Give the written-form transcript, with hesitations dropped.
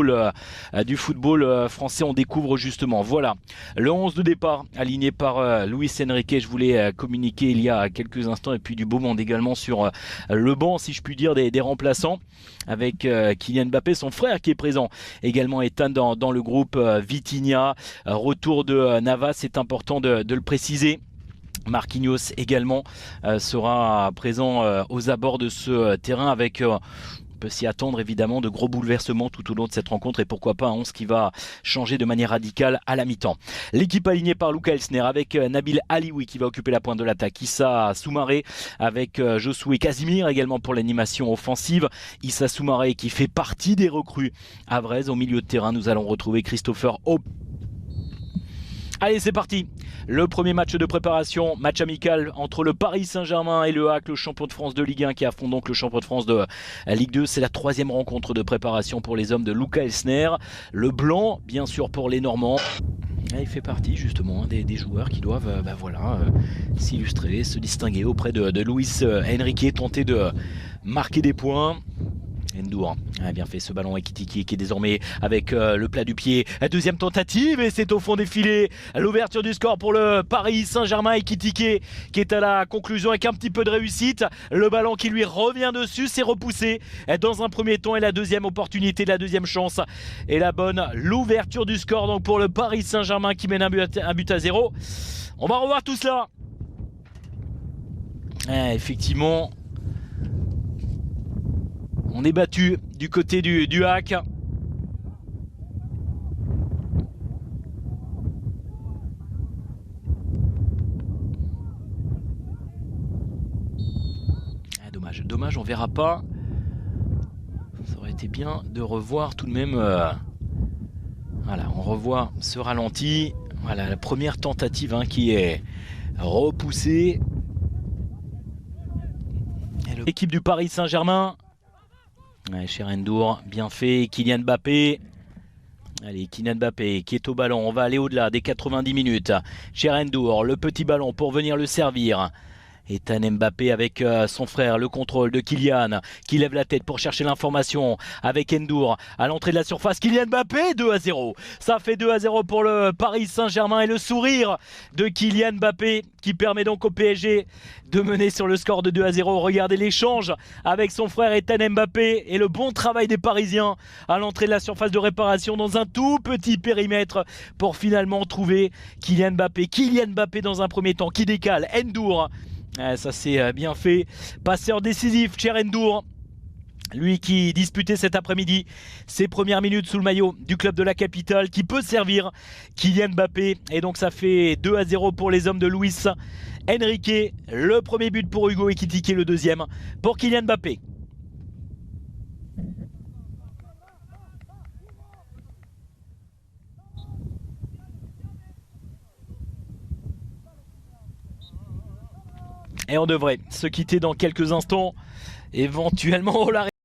du football français, on découvre justement. Voilà, le 11 de départ aligné par Luis Enrique. Je voulais communiquer il y a quelques instants, et puis du beau monde également sur le banc, si je puis dire, des remplaçants, avec Kylian Mbappé, son frère qui est présent, également Ethan dans le groupe, Vitinha, retour de Navas, c'est important de le préciser. Marquinhos également sera présent aux abords de ce terrain, avec on peut s'y attendre évidemment de gros bouleversements tout au long de cette rencontre, et pourquoi pas un 11 qui va changer de manière radicale à la mi-temps. L'équipe alignée par Luka Elsner, avec Nabil Alioui qui va occuper la pointe de l'attaque, Issa Soumaré avec Josué Casimir également pour l'animation offensive, Issa Soumaré qui fait partie des recrues à Vrèze. Au milieu de terrain, nous allons retrouver Christopher Hope. Allez, c'est parti. Le premier match de préparation, match amical entre le Paris Saint-Germain et le HAC, le champion de France de Ligue 1 qui affronte donc le champion de France de Ligue 2. C'est la troisième rencontre de préparation pour les hommes de Luka Elsner. Le blanc, bien sûr, pour les Normands. Il fait partie justement des joueurs qui doivent s'illustrer, se distinguer auprès de Luis Enrique, tenter de marquer des points. Ndour a bien fait ce ballon, Ekitike qui est désormais avec le plat du pied. La deuxième tentative, et c'est au fond des filets. L'ouverture du score pour le Paris Saint-Germain. Ekitike qui est à la conclusion avec un petit peu de réussite. Le ballon qui lui revient dessus, c'est repoussé dans un premier temps, et la deuxième opportunité, la deuxième chance est la bonne. L'ouverture du score donc pour le Paris Saint-Germain qui mène un but à 0. On va revoir tout cela. Effectivement, on est battu du côté du HAC. Dommage, on verra pas. Ça aurait été bien de revoir tout de même. Voilà, on revoit ce ralenti. Voilà, la première tentative qui est repoussée. L'équipe du Paris Saint-Germain. Cher Ndour, bien fait. Kylian Mbappé. Allez, Kylian Mbappé qui est au ballon. On va aller au-delà des 90 minutes. Cher Ndour, le petit ballon pour venir le servir. Ethan Mbappé avec son frère, le contrôle de Kylian qui lève la tête pour chercher l'information avec Ndour à l'entrée de la surface. Kylian Mbappé, 2-0. Ça fait 2-0 pour le Paris Saint-Germain, et le sourire de Kylian Mbappé qui permet donc au PSG de mener sur le score de 2-0. Regardez l'échange avec son frère Ethan Mbappé et le bon travail des Parisiens à l'entrée de la surface de réparation dans un tout petit périmètre pour finalement trouver Kylian Mbappé. Kylian Mbappé dans un premier temps qui décale. Ndour. Ça c'est bien fait. Passeur décisif, Cher Ndour. Lui qui disputait cet après-midi ses premières minutes sous le maillot du club de la capitale, qui peut servir Kylian Mbappé. Et donc ça fait 2-0 pour les hommes de Luis Enrique. Le premier but pour Hugo Ekitike, le deuxième pour Kylian Mbappé. Et on devrait se quitter dans quelques instants, éventuellement au